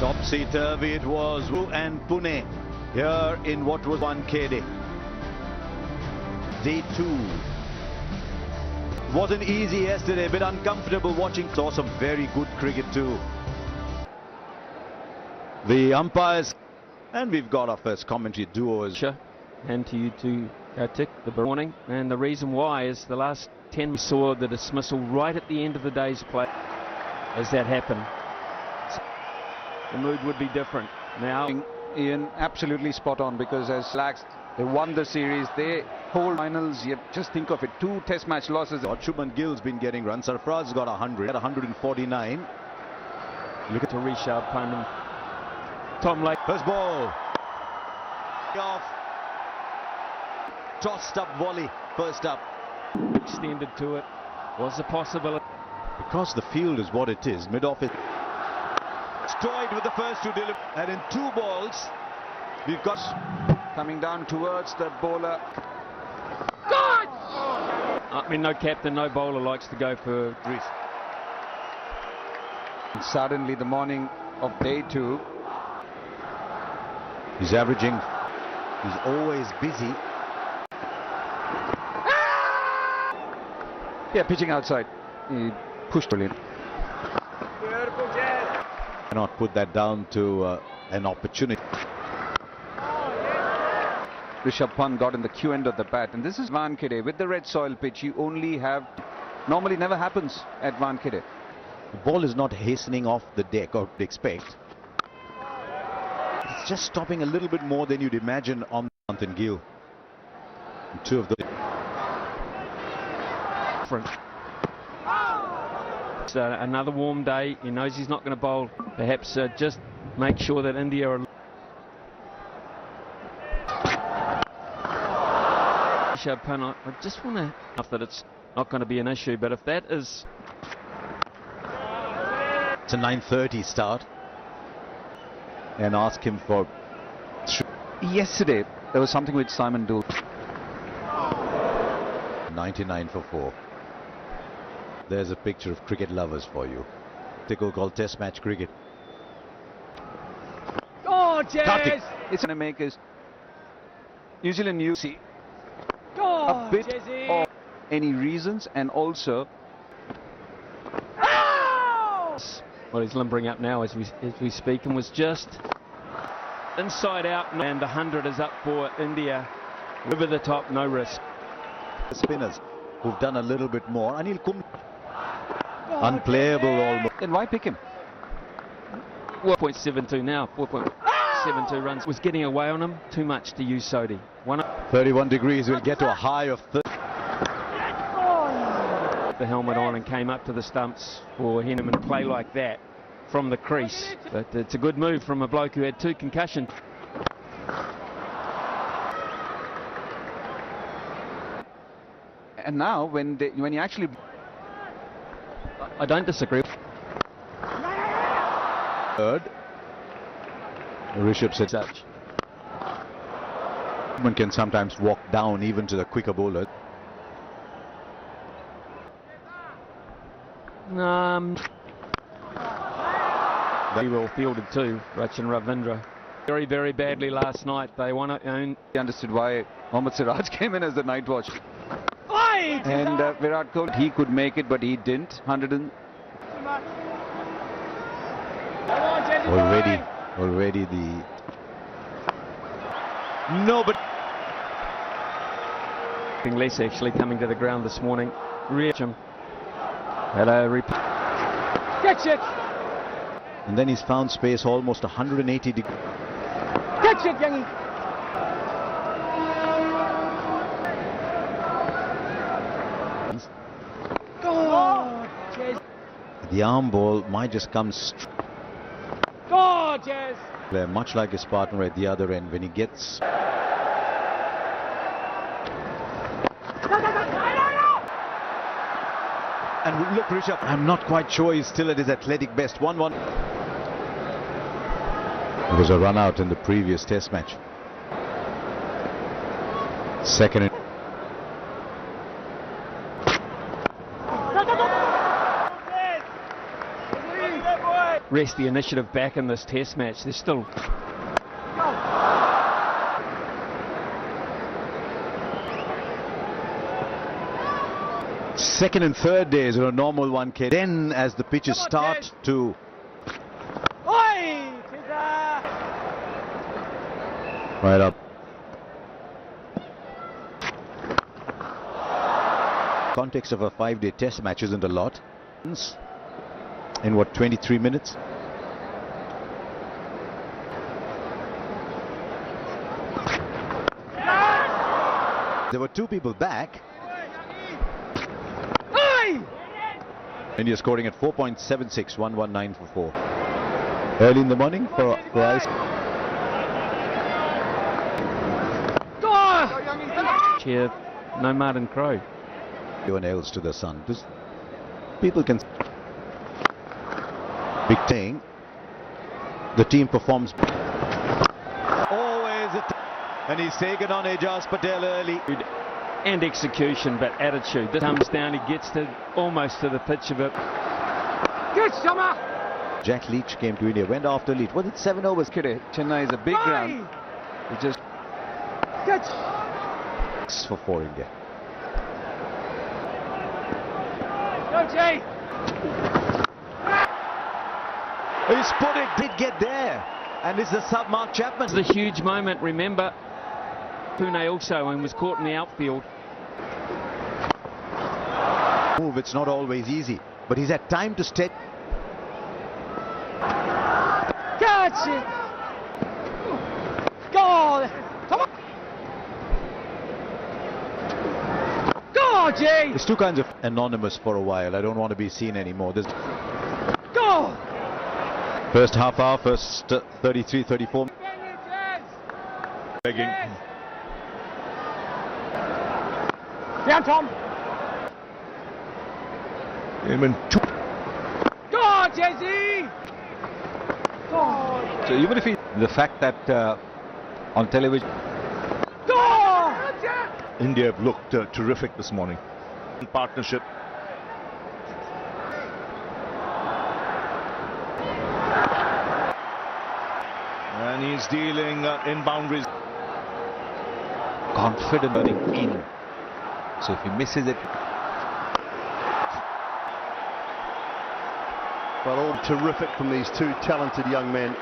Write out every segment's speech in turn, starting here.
Topsy-turvy it was, and Pune here in what was Wankhede. Day 2. Wasn't easy yesterday, a bit uncomfortable watching. Saw some very good cricket too. The umpires, and we've got our first commentary duos. And to you too, Tick, the morning. And the reason why is the last 10 we saw the dismissal right at the end of the day's play. As that happened, the mood would be different. Now, Ian, absolutely spot on, because as Slacks, they won the series, they hold finals. You just think of it, 2 test match losses. Shubman Gill's been getting runs. Sarfaraz got 100 at 149. Look at Rishabh Pant. Tom Lake. First ball. Off. Tossed up volley. First up. Extended to it. Was a possibility. Because the field is what it is. Mid-off is toyed with the first 2 deliveries. And in 2 balls, we've got coming down towards the bowler. God! I mean, no captain, no bowler likes to go for Greece. And suddenly, the morning of day 2. He's averaging. He's always busy. Yeah, pitching outside. He pushed brilliant. Cannot put that down to an opportunity. Rishabh Pant got in the Q end of the bat, and this is Wankhede. With the red soil pitch, you only have, normally never happens at Wankhede. The ball is not hastening off the deck or expect. It's just stopping a little bit more than you'd imagine on Pant and Gill. 2 of the different. It's another warm day. He knows he's not going to bowl. Perhaps just make sure that India are. Rishabh Pant, I just want to enough that it's not going to be an issue, but if that is, it's a 9:30 start, and ask him for. Yesterday there was something with Simon Doull. 99 for 4. There's a picture of cricket lovers for you. Tickle called Test match cricket. oh, Jazz! It's going to make us New Zealand new see Oh, a bit Jazzy. of any reasons, and also well, he's limbering up now as we speak, and was just inside out, and the 100 is up for India. Over the top, no risk. The spinners who've done a little bit more. Anil Kumble, unplayable almost. Then why pick him? 4.72 now, 4.72 runs. Was getting away on him, too much to use Sodhi. 31 degrees, will get to a high of 30. The helmet on and came up to the stumps for him and play like that from the crease. But it's a good move from a bloke who had 2 concussions. And now when you actually, I don't disagree. Third. Rishabh said such. One can sometimes walk down even to the quicker bowler. Very well fielded too, Rachin Ravindra. Very, very badly last night. They want to own. he understood why Mohammad Siraj came in as the night watch. And Virat Kohli, he could make it, but he didn't. 100 and already the no, but less actually coming to the ground this morning. Richam. Hello, catch it. And then he's found space almost 180 degrees. Catch it, Youngie. The arm ball might just come Gorgeous. where, much like his partner at the other end, when he gets. And look, Rishabh, I'm not quite sure he's still at his athletic best. 1-1. It was a run out in the previous test match. Second. wrest the initiative back in this test match. There's still... Second and third days on a normal 1K. Then as the pitches start to... Right up. Context of a 5-day test match isn't a lot. In what, 23 minutes? There were two people back. India scoring at 4.76, 119 for 4. Early in the morning for Rice. Cheer, no Martin Crowe. Nails to the sun. Just people can. Big thing. The team performs. Always, and he's taken on Ajaz Patel early. And execution, but attitude. This comes down, he gets to almost to the pitch of it. Good summer. Jack Leach came to India, went after Leach. Was it 7 overs? Chennai is a big ground. He just... Good. For 4 India. Go, Jay. His put it did get there. And it's the sub Mark Chapman. It's a huge moment, remember. Pune also, and was caught in the outfield. Move, it's not always easy, but he's had time to stay. Catch it. Go. Come on. Go, Jay. There's two kinds of anonymous for a while. I don't want to be seen anymore. There's Go. first half hour, first 33, 34. Begging. Down, Tom. Go, Jesse. Go. So even if the fact that on television... Go. India have looked terrific this morning. In partnership. And he's dealing in boundaries. confident running in. So if he misses it... But all terrific from these two talented young men.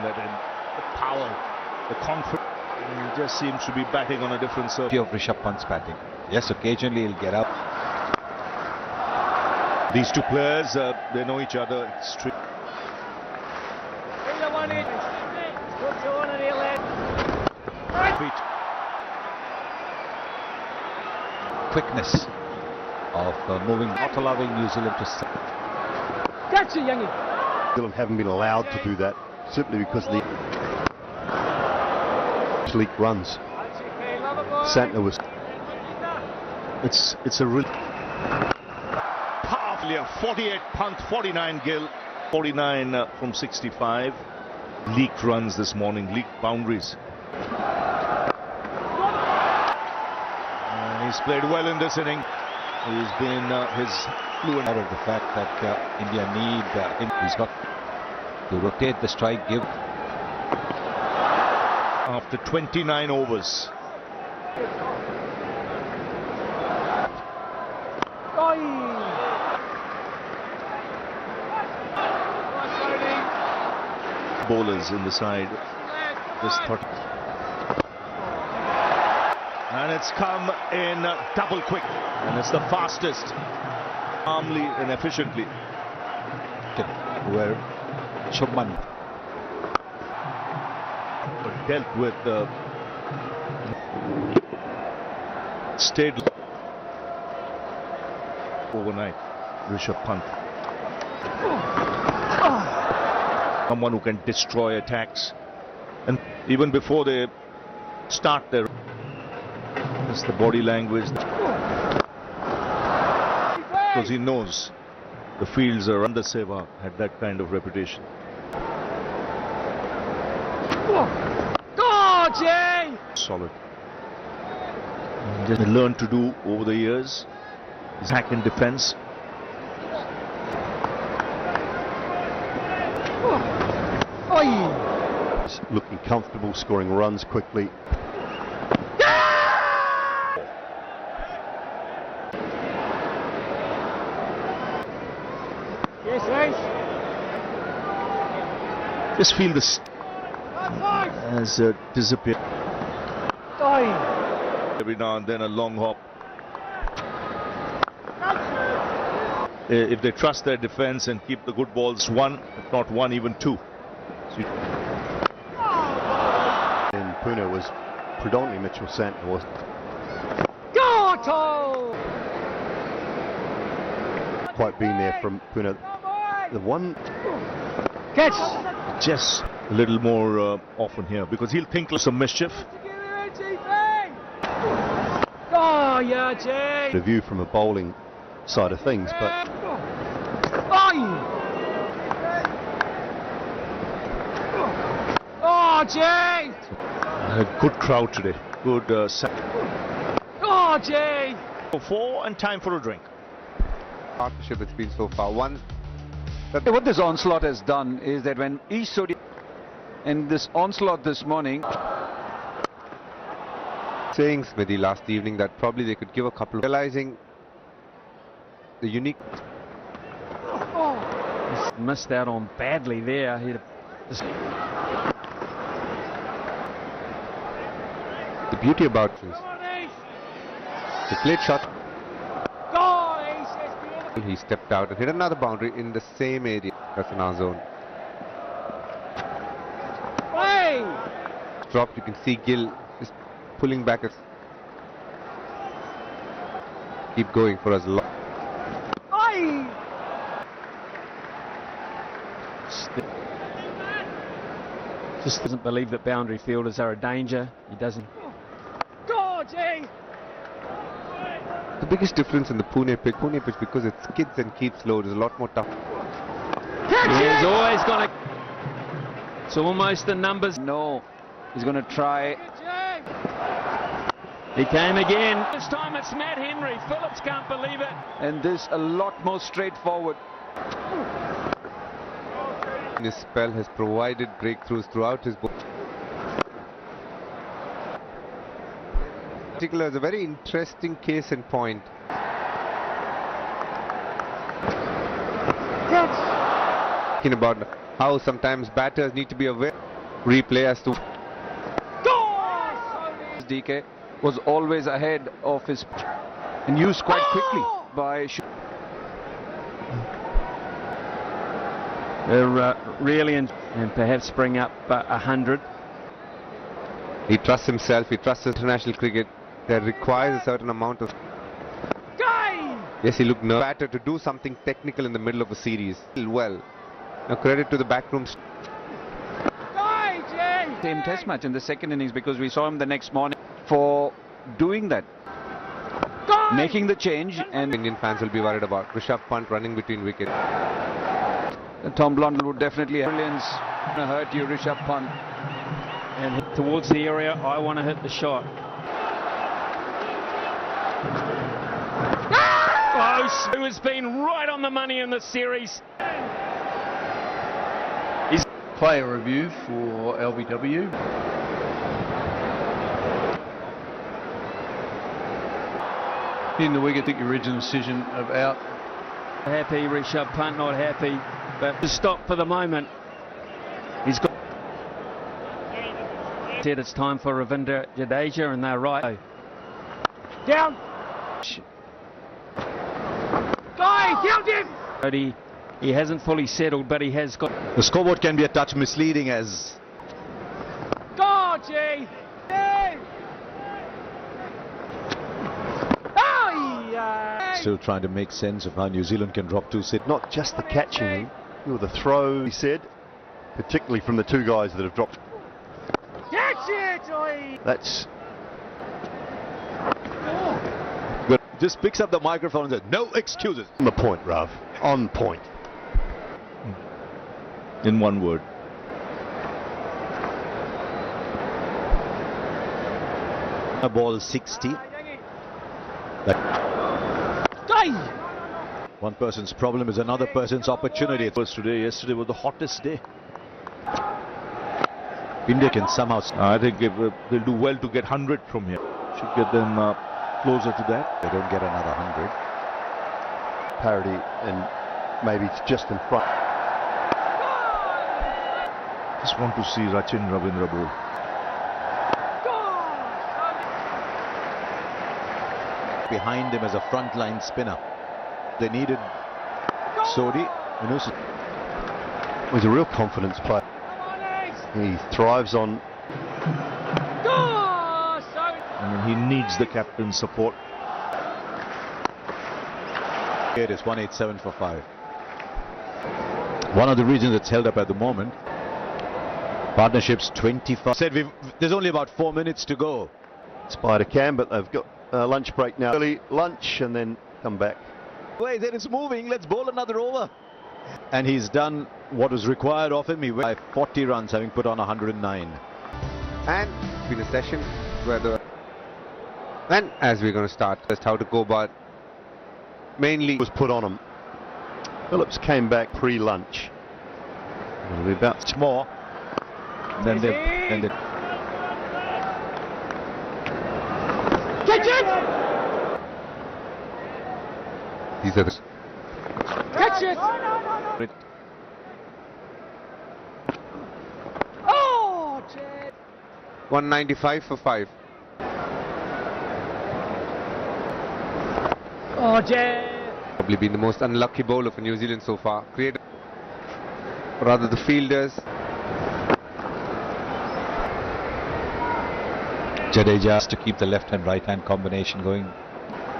Let in the power, the confidence. He just seems to be batting on a different surface. Of Rishabh Pant's batting. Yes, occasionally he'll get up. These two players, they know each other extremely. Quickness of moving, not allowing New Zealand to... Catch it, Youngie. New Zealand haven't been allowed to do that simply because of the leak runs. Santner was... It's a really... Powerfully a 48 Pant, 49 Gill, 49 from 65. Leaked runs this morning, leaked boundaries. And he's played well in this inning. He's been his fluent Out of the fact that India need... he's got to rotate the strike, give... after 29 overs. Bowlers in the side. This thought. And it's come in double quick. And it's the fastest. Calmly and efficiently. Where Shubman dealt with stayed overnight. Rishabh Pant. Someone who can destroy attacks, and even before they start their, it's the body language, because he knows the fields are under. Sehwag had that kind of reputation. Go, Jay! Solid. Just learned to do over the years. Attack in defense. Looking comfortable, scoring runs quickly. Yes, Ace. Just feel this has disappeared. Every now and then a long hop. If they trust their defense and keep the good balls, one, if not one, even two. So And Pune was predominantly Mitchell Santner, wasn't quite been there from Pune. The one Catch. just a little more often here, because he'll think of some mischief. Oh, yeah, Jay. the view from a bowling side of things, but Oh, Jay. A good crowd today. Good Oh, Jay. 4 and time for a drink. Partnership it's been so far. What this onslaught has done is that when each Sodi and this onslaught this morning, saying Smithy last evening that probably they could give a couple of realizing the unique He's missed out on badly there. the beauty about this. The played shot. He stepped out and hit another boundary in the same area. That's in our zone. Dropped. You can see Gill just pulling back. Keep going for as long. Just doesn't believe that boundary fielders are a danger. He doesn't. The biggest difference in the Pune pitch, because it skids and keeps low, is a lot more tough. He's always going to. It's almost the numbers. No, he's going to try. He came again. This time it's Matt Henry. Phillips can't believe it. and this a lot more straightforward. His spell has provided breakthroughs throughout his book. In particular, is a very interesting case in point. Talking about how sometimes batters need to be aware. Replay as to DK was always ahead of his and used quite quickly by They're really and perhaps bring up 100. he trusts himself, he trusts international cricket. That requires a certain amount of. Yes, he looked nervous. Batter to do something technical in the middle of a series. Well, now credit to the backrooms. same test match in the second innings, because we saw him the next morning for doing that, making the change. And Indian fans will be worried about Rishabh Pant running between wickets. Tom Blundell would definitely have brilliance. Gonna hurt you, Rishabh Pant. And hit towards the area. I want to hit the shot. Oh, who has been right on the money in this series. Player review for LBW. In the wicket, I think the original decision of out. Happy, Rishabh Pant not happy, but to stop for the moment. He's got. Said it's time for Ravindra Jadeja, and they're right. Down. Down him. But he hasn't fully settled, but he has got. The scoreboard can be a touch misleading as G. still trying to make sense of how New Zealand can drop 2 sets. not just the catching, the throw, he said, particularly from the two guys that have dropped. That's But just picks up the microphone and says, no excuses. on the point, Rav. On point. In one word. A ball 60. One person's problem is another person's opportunity. It was today. Yesterday was the hottest day. India can somehow. I think they'll do well to get 100 from here. Should get them closer to that. They don't get another 100. Parity and maybe it's just in front. Just want to see Rachin Ravindra bowl. Behind him as a frontline spinner. They needed Sodhi. He's a real confidence player. He thrives on. I mean, he needs the captain's support. It is 187 for 5. One of the reasons it's held up at the moment. Partnerships 25. Said there's only about 4 minutes to go. Spider can, but they've got lunch break now. Early lunch and then come back. Wait, then it's moving. Let's bowl another over. And he's done what was required of him. He went by 40 runs, having put on 109. And it's been a session where and as we're going to start, just how to go about mainly Was put on him. Phillips came back pre-lunch. It'll be about Much more. Then they. Catch it! these are the Catch it! Oh, Jay! 195 for 5. Oh, Jay! Probably been the most unlucky bowler for New Zealand so far. Created, rather the fielders. Jadeja has to keep the left and right hand combination going.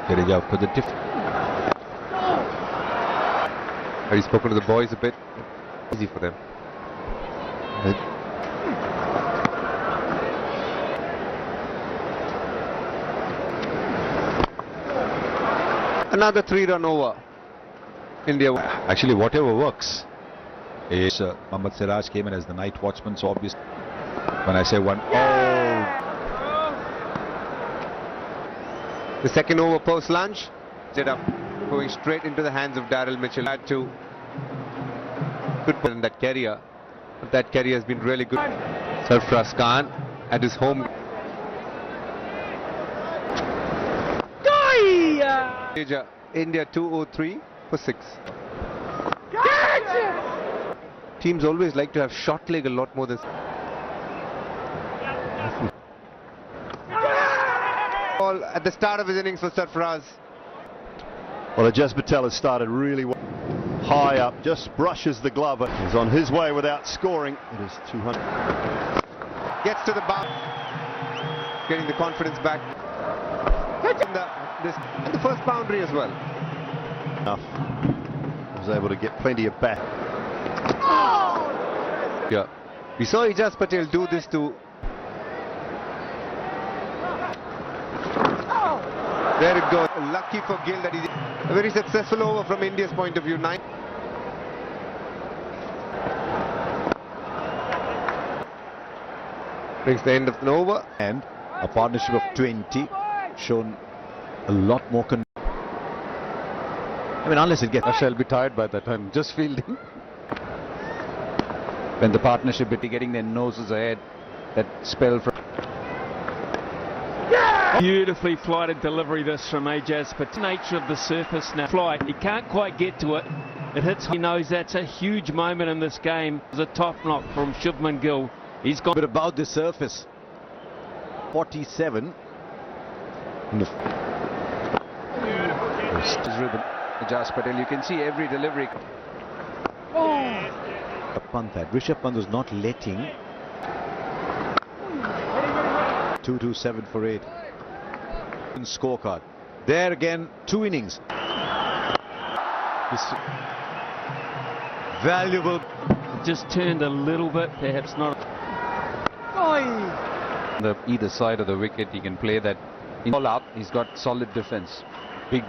Jadeja put the Have you spoken to the boys a bit? Easy for them. Another 3-run over. India. Actually, whatever works. Is Mohammad Siraj came in as the night watchman, so obviously when I say one, The second over post lunch. Set up, going straight into the hands of Daryl Mitchell. Had to good put in that carrier, but that carrier has been really good. Sarfraz Khan at his home. India 203 for 6. Teams always like to have short leg a lot more than. Ball at the start of his innings for Sarfraz. Well, Ajaz Patel has started really well. High up, just brushes the glove. He's on his way without scoring. It is 200. Gets to the bounce, getting the confidence back. And the first boundary as well. Enough. Was able to get plenty of back. Yeah, we saw Ajaz Patel do this to. There it goes. Lucky for Gill that he's a very successful over from India's point of view. 9. Brings the end of an over. and a partnership of 20 shown a lot more. I mean, unless it gets. I shall be tired by that time. Just fielding. When the partnership be getting their noses ahead, that spell from. Beautifully flighted delivery this from Ajaz, but the nature of the surface now. Flight, he can't quite get to it. It hits. He knows that's a huge moment in this game. It's a top knock from Shubman Gill. He's gone. But about the surface, 47. His rhythm. Ajaz Patel, you can see every delivery. Pant had. Rishabh Pant was not letting. 227 for 8. Scorecard. There again, 2 innings. This valuable. Just turned a little bit, perhaps not. The either side of the wicket, he can play that. All up, he's got solid defense. Big.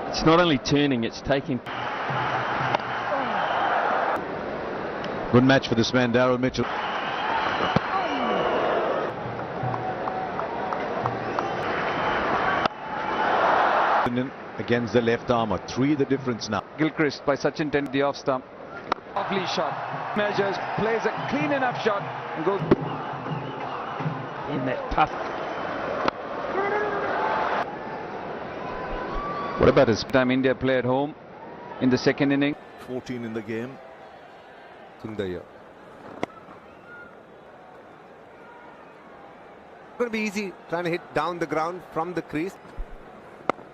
It's not only turning, it's taking. Good match for this man, Daryl Mitchell. Against the left armour. 3 the difference now. Gilchrist by Sachin Tendulkar the off stump. Lovely shot. Measures, plays a clean enough shot and goes In that tough. What about his time India play at home in the second inning? 14 in the game. Sundaya. Going to be easy trying to hit down the ground from the crease.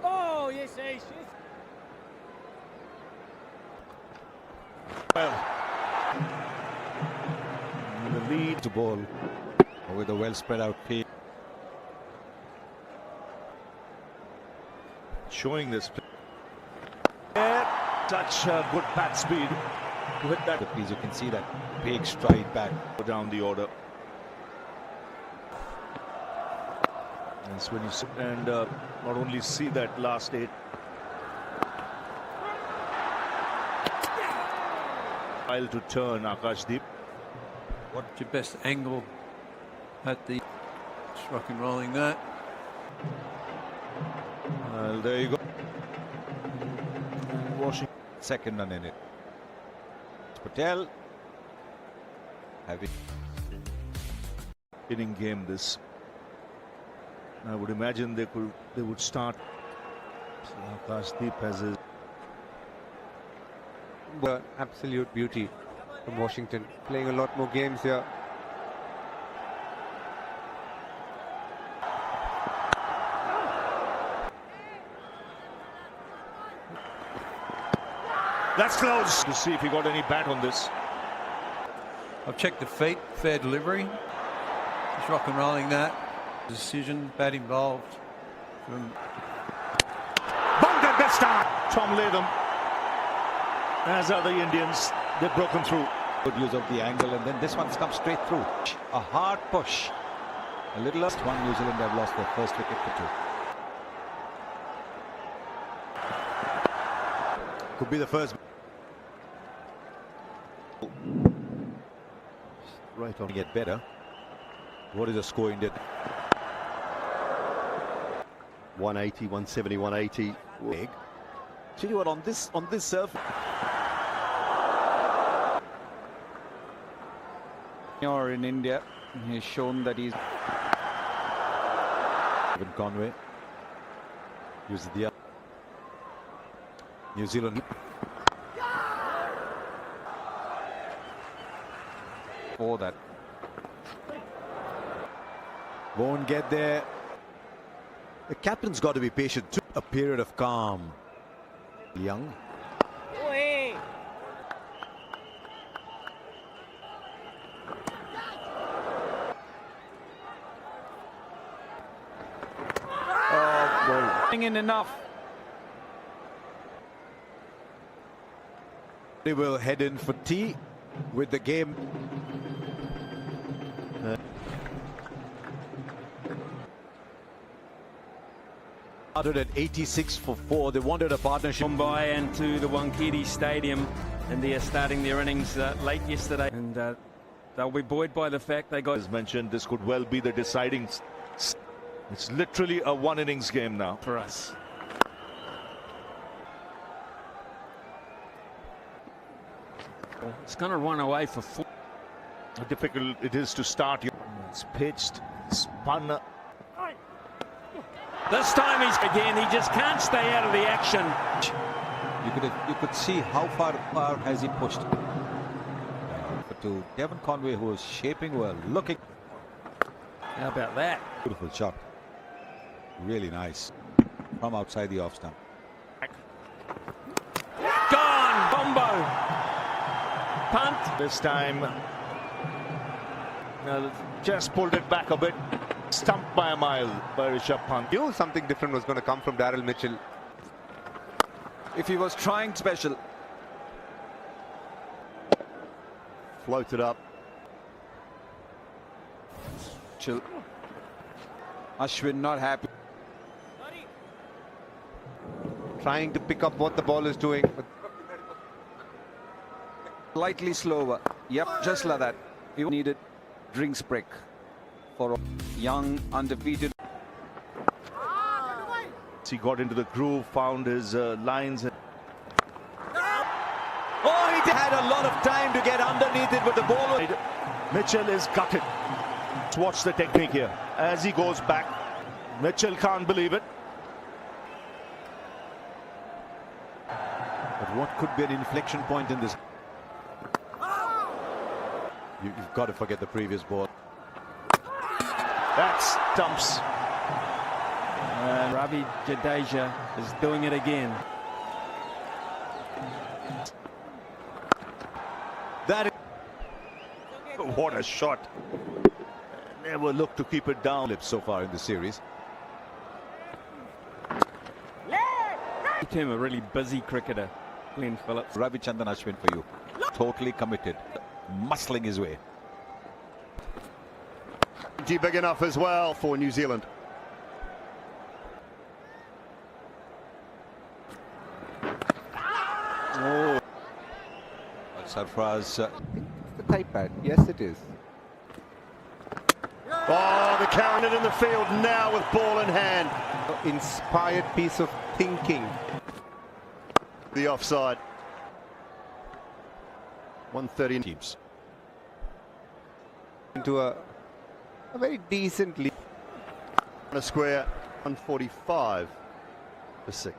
Oh, yes, yes, yes. Well, the lead to ball with a well spread out field. Showing this. Such good bat speed to hit that. Please, you can see that big stride back down the order. That's when you sit and not only see that last 8. While to turn Akashdeep. What's your best angle at the rock and rolling that? Well, there you go. Washington. Second run in it. Patel having inning game this. I would imagine they would start. Akashdeep has his Absolute beauty from Washington, playing a lot more games here. That's close. To see if he got any bat on this. I've checked the feet, fair delivery. Just rock and rolling that. Decision, bat involved. Bunker best start. Tom Latham. As are the Indians. They've broken through. Good use of the angle, and then this one's come straight through. A hard push. A little less. One New Zealand have lost their first wicket for 2. Could be the first. Right on. Get better. What is the score in that? 180, 170, 180. Big. Tell you what, on this surface. In India, he's shown that he's. Evan Conway uses the New Zealand. For that. Won't get there. The captain's got to be patient too. A period of calm. Young. Oi. In enough. They will head in for tea with the game. Started at 86 for 4. They wanted a partnership. Mumbai and to the Wankhede Stadium, and they are starting their innings late yesterday, and they'll be buoyed by the fact they got. As mentioned, this could well be the deciding. It's literally a one innings game now For us. It's going to run away for 4. How difficult it is to start. It's pitched, spun. This time he just can't stay out of the action. You could see how far has he pushed. To Devon Conway, who is shaping well, looking. How about that? Beautiful shot. Really nice from outside the off stump. Gone, Bombo. Punt. This time, just pulled it back a bit. Stumped by a mile by Rishabh Pant. Knew something different was going to come from Daryl Mitchell. If he was trying special. Floated up. Chill. Ashwin not happy. Trying to pick up what the ball is doing. But Slightly slower. Yep, just like that. He needed drinks break for a young, undefeated. He got into the groove, found his lines. Oh, he had a lot of time to get underneath it with the ball. Mitchell is gutted. Let's watch the technique here as he goes back. Mitchell can't believe it. But what could be an inflection point in this? You've got to forget the previous ball. That stumps. And Ravi Jadeja is doing it again. That is, what a shot. Never look to keep it down. So far in the series. You term a really busy cricketer, Glenn Phillips. Ravichandran Ashwin for you. Totally committed. Muscling his way. Big enough as well for New Zealand. Oh, Sarfraz. The type pad. Yes, it is. Oh, the carrying it in the field now with ball in hand. Inspired piece of thinking. The offside. 130 Teams. Into a very decent lead. on a square. 145 for 6.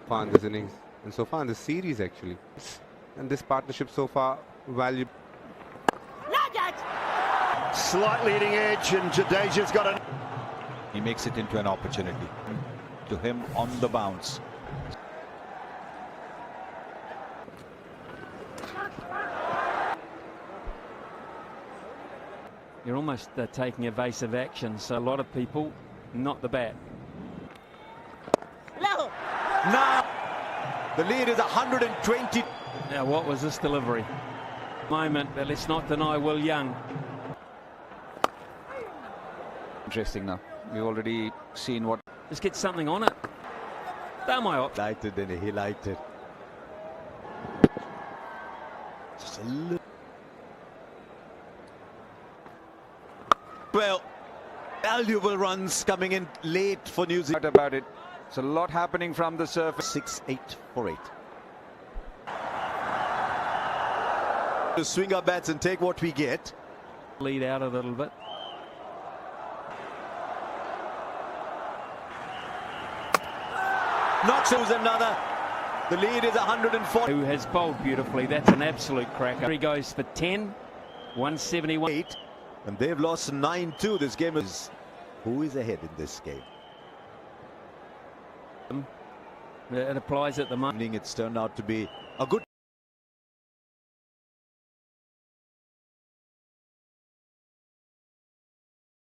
Far in this innings and so far in this series actually, and this partnership so far valuable. Slight leading edge, and Jadeja's got it. He makes it into an opportunity. To him on the bounce. You're almost taking evasive action, so a lot of people, not the bat. Now, the lead is 120. Now, what was this delivery? Moment, but let's not deny Will Young. Interesting now. We've already seen what. Let's get something on it. Damayop. Liked it, didn't he? He liked it. Just a little. Well, valuable runs coming in late for New Zealand. What about it? It's a lot happening from the surface. 6-8 for 8. To swing our bats and take what we get. Lead out a little bit. Knocks loose another. The lead is 140. Who has bowled beautifully. That's an absolute cracker. He goes for 10. 171. 8. And they've lost 9-2. This game is. Who is ahead in this game? It applies at the moment. It's turned out to be a good